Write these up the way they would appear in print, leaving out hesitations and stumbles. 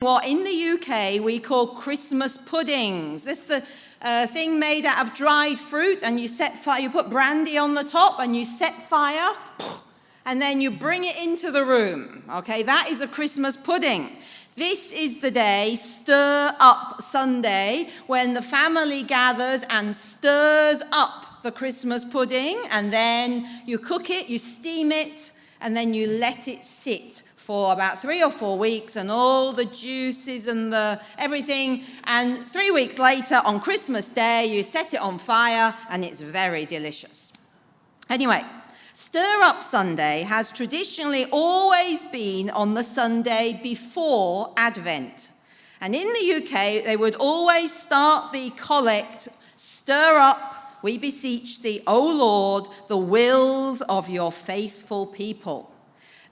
What in the UK we call Christmas puddings. This is a thing made out of dried fruit, and you set fire, you put brandy on the top and you set fire, and then you bring it into the room. Okay, that is a Christmas pudding. This is the day, Stir Up Sunday, when the family gathers and stirs up the Christmas pudding, and then you cook it, you steam it, and then you let it sit for about 3 or 4 weeks, and all the juices and everything, and 3 weeks later on Christmas Day you set it on fire and it's very delicious. Anyway, Stir Up Sunday has traditionally always been on the Sunday before Advent, and in the UK they would always start the collect, "Stir up, we beseech thee, O Lord, the wills of your faithful people."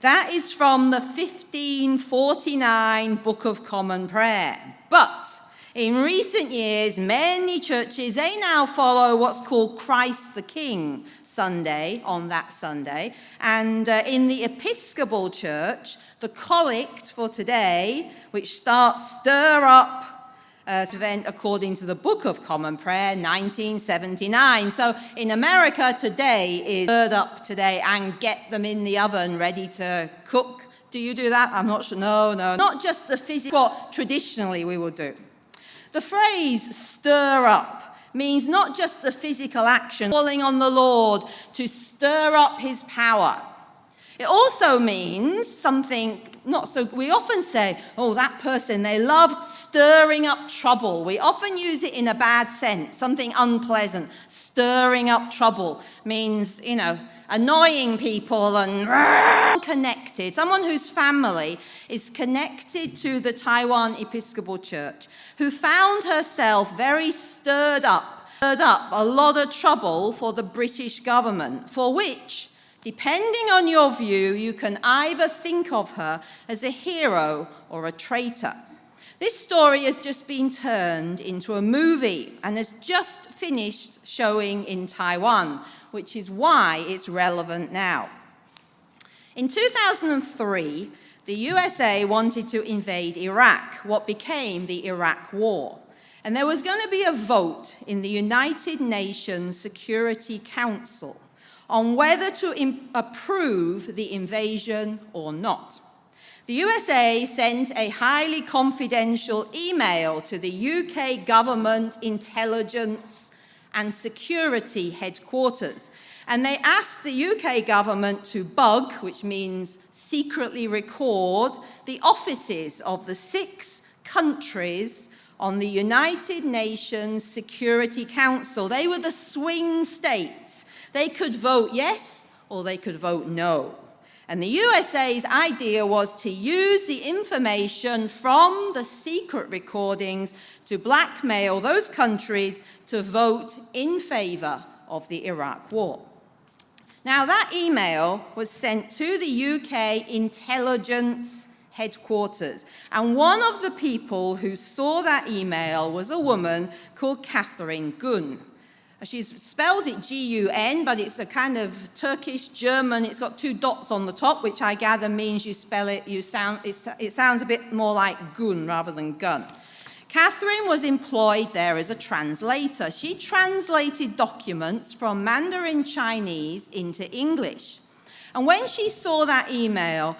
That is from the 1549 Book of Common Prayer. But in recent years, many churches, they now follow what's called Christ the King Sunday on that Sunday. And in the Episcopal Church, the collect for today, which starts "Stir Up," event according to the Book of Common Prayer, 1979. So in America, today is stirred up today and get them in the oven ready to cook. Do you do that? I'm not sure. No. Not just the physical, what traditionally we would do. The phrase "stir up" means not just the physical action, calling on the Lord to stir up his power. It also means something not so, we often say, oh, that person, they love stirring up trouble. We often use it in a bad sense, something unpleasant. Stirring up trouble means, annoying people and connected. Someone whose family is connected to the Taiwan Episcopal Church, who found herself very stirred up a lot of trouble for the British government, for which, depending on your view, you can either think of her as a hero or a traitor. This story has just been turned into a movie and has just finished showing in Taiwan, which is why it's relevant now. In 2003, the USA wanted to invade Iraq, what became the Iraq War. And there was going to be a vote in the United Nations Security Council on whether to approve the invasion or not. The USA sent a highly confidential email to the UK government intelligence and security headquarters, and they asked the UK government to bug, which means secretly record, the offices of the 6 countries on the United Nations Security Council. They were the swing states. They could vote yes or they could vote no. And the USA's idea was to use the information from the secret recordings to blackmail those countries to vote in favor of the Iraq War. Now, that email was sent to the UK intelligence headquarters. And one of the people who saw that email was a woman called Catherine Gun. She spells it G-U-N, but it's a kind of Turkish German. It's got 2 dots on the top, which I gather means you spell it, it sounds a bit more like gun rather than gun. Catherine was employed there as a translator. She translated documents from Mandarin Chinese into English. And when she saw that email,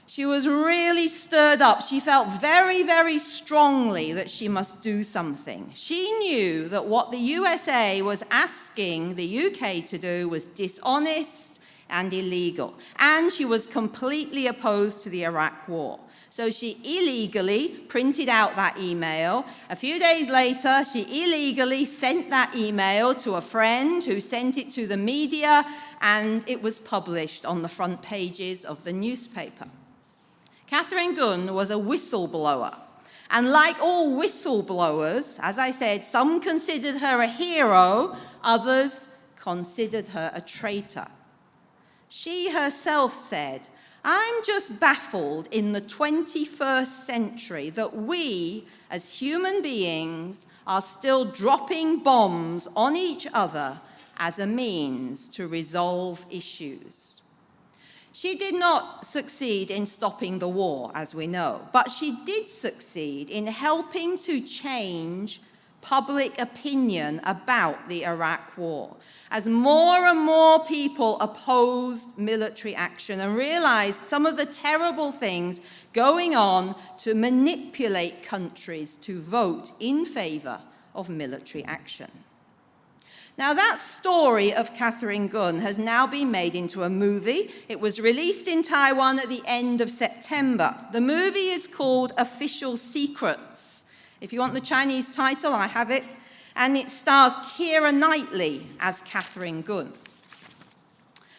she was really stirred up. She felt very, very strongly that she must do something. She knew that what the USA was asking the UK to do was dishonest and illegal. And she was completely opposed to the Iraq War. So she illegally printed out that email. A few days later, she illegally sent that email to a friend who sent it to the media, and it was published on the front pages of the newspaper. Catherine Gun was a whistleblower. And like all whistleblowers, as I said, some considered her a hero, others considered her a traitor. She herself said, "I'm just baffled in the 21st century that we, as human beings, are still dropping bombs on each other as a means to resolve issues." She did not succeed in stopping the war, as we know, but she did succeed in helping to change public opinion about the Iraq War, as more and more people opposed military action and realized some of the terrible things going on to manipulate countries to vote in favor of military action. Now, that story of Catherine Gun has now been made into a movie. It was released in Taiwan at the end of September. The movie is called Official Secrets. If you want the Chinese title, I have it. And it stars Keira Knightley as Catherine Gun.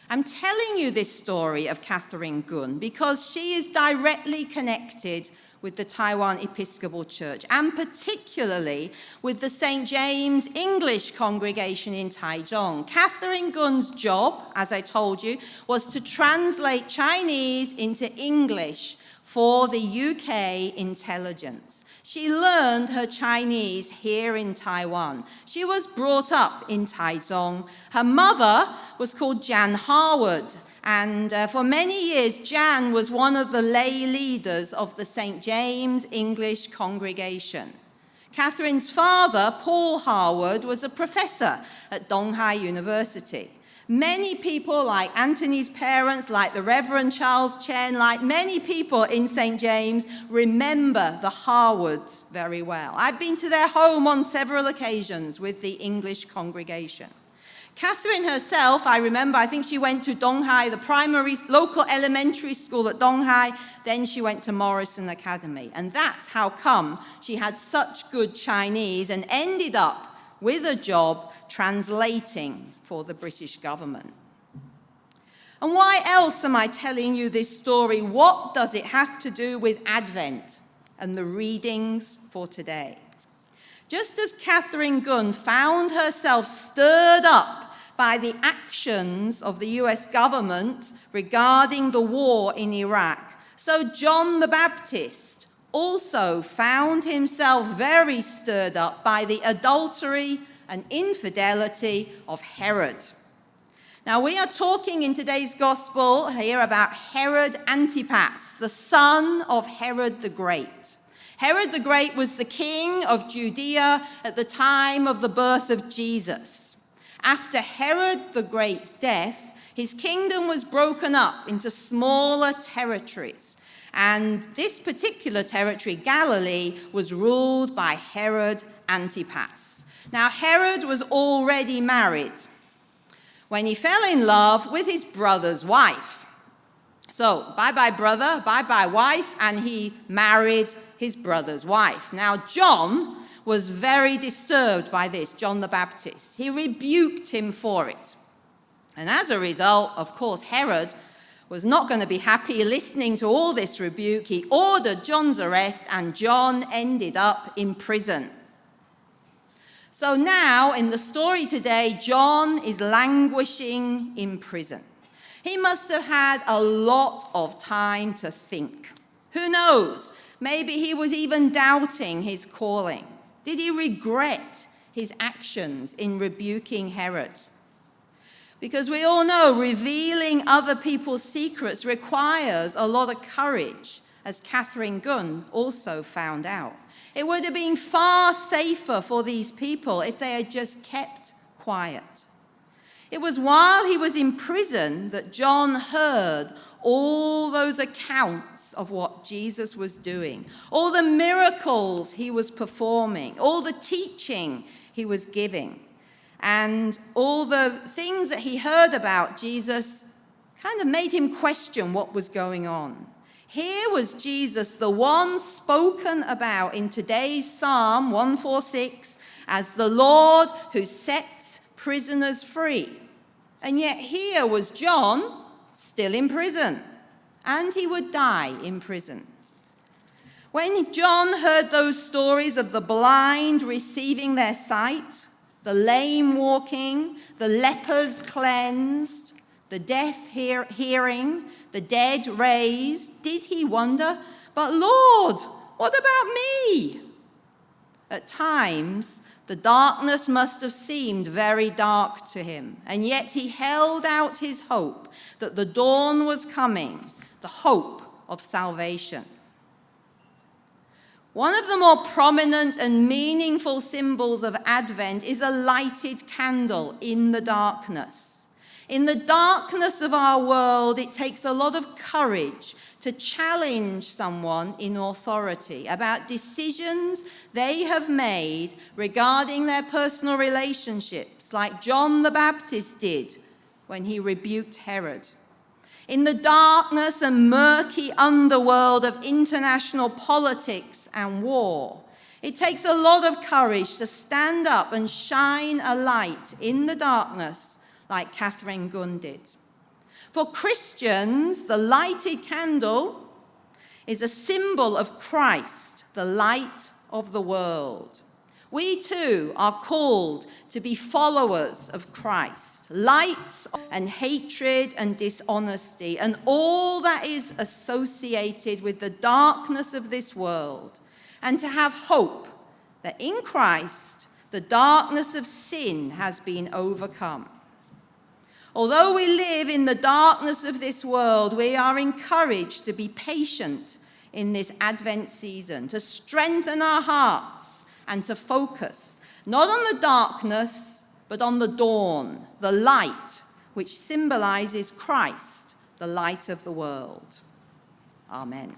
I'm telling you this story of Catherine Gun because she is directly connected with the Taiwan Episcopal Church, and particularly with the St. James English congregation in Taichung. Catherine Gun's job, as I told you, was to translate Chinese into English for the UK intelligence. She learned her Chinese here in Taiwan. She was brought up in Taichung. Her mother was called Jan Harwood, and for many years, Jan was one of the lay leaders of the St. James English congregation. Catherine's father, Paul Harwood, was a professor at Donghai University. Many people, like Anthony's parents, like the Reverend Charles Chen, like many people in St. James, remember the Harwoods very well. I've been to their home on several occasions with the English congregation. Catherine herself, I remember, I think she went to Donghai, the local elementary school at Donghai, then she went to Morrison Academy. And that's how come she had such good Chinese and ended up with a job translating for the British government. And why else am I telling you this story? What does it have to do with Advent and the readings for today? Just as Catherine Gun found herself stirred up by the actions of the US government regarding the war in Iraq, so John the Baptist also found himself very stirred up by the adultery and infidelity of Herod. Now, we are talking in today's gospel here about Herod Antipas, the son of Herod the Great. Herod the Great was the king of Judea at the time of the birth of Jesus. After Herod the Great's death, his kingdom was broken up into smaller territories. And this particular territory, Galilee, was ruled by Herod Antipas. Now, Herod was already married when he fell in love with his brother's wife. So, bye-bye brother, bye-bye wife, and he married his brother's wife. Now, John was very disturbed by this, John the Baptist. He rebuked him for it. And as a result, of course, Herod was not going to be happy listening to all this rebuke. He ordered John's arrest, and John ended up in prison. So now, in the story today, John is languishing in prison. He must have had a lot of time to think. Who knows? Maybe he was even doubting his calling. Did he regret his actions in rebuking Herod? Because we all know revealing other people's secrets requires a lot of courage, as Catherine Gun also found out. It would have been far safer for these people if they had just kept quiet. It was while he was in prison that John heard all those accounts of what Jesus was doing, all the miracles he was performing, all the teaching he was giving, and all the things that he heard about Jesus kind of made him question what was going on. Here was Jesus, the one spoken about in today's Psalm 146 as the Lord who sets prisoners free. And yet here was John still in prison, and he would die in prison. When John heard those stories of the blind receiving their sight, the lame walking, the lepers cleansed, the deaf hearing, the dead raised, did he wonder, but Lord, what about me? At times, The darkness must have seemed very dark to him, and yet he held out his hope that the dawn was coming, the hope of salvation. One of the more prominent and meaningful symbols of Advent is a lighted candle in the darkness. In the darkness of our world, it takes a lot of courage to challenge someone in authority about decisions they have made regarding their personal relationships, like John the Baptist did when he rebuked Herod. In the darkness and murky underworld of international politics and war, it takes a lot of courage to stand up and shine a light in the darkness like Catherine Gunn did. For Christians, the lighted candle is a symbol of Christ, the light of the world. We too are called to be followers of Christ, lights and hatred and dishonesty and all that is associated with the darkness of this world, and to have hope that in Christ the darkness of sin has been overcome. Although we live in the darkness of this world, we are encouraged to be patient in this Advent season, to strengthen our hearts and to focus not on the darkness, but on the dawn, the light, which symbolizes Christ, the light of the world. Amen.